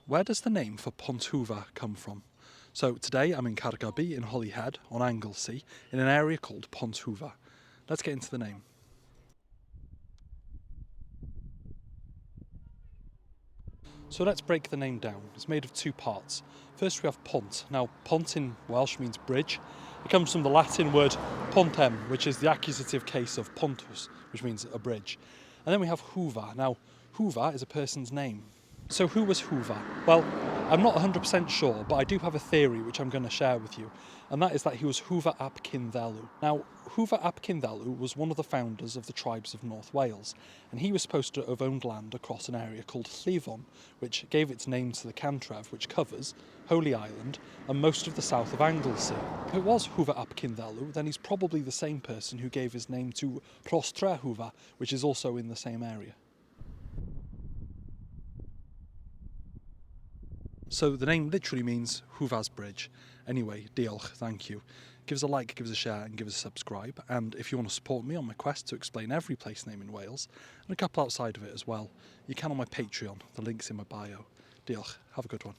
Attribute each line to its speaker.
Speaker 1: Where does the name for Pont-hwfa come from? So today I'm in Caergybi in Holyhead on Anglesey in an area called Pont-hwfa. Let's get into the name. So let's break the name down. It's made of two parts. First we have pont. Now pont in Welsh means bridge. It comes from the Latin word pontem, which is the accusative case of pontus, which means a bridge. And then we have hwfa. Now hwfa is a person's name. So who was Hwfa? Well, I'm not 100% sure, but I do have a theory which I'm going to share with you, and that is that he was Hwfa ap Cynddelw. Now, Hwfa ap Cynddelw was one of the founders of the tribes of North Wales, and he was supposed to have owned land across an area called Llifon, which gave its name to the Cantref, which covers Holy Island and most of the south of Anglesey. If it was Hwfa ap Cynddelw, then he's probably the same person who gave his name to Pont-hwfa, which is also in the same area. So the name literally means Hwfa's bridge. Anyway, diolch, thank you. Give us a like, give us a share and give us a subscribe. And if you want to support me on my quest to explain every place name in Wales, and a couple outside of it as well, you can on my Patreon. The link's in my bio. Diolch, have a good one.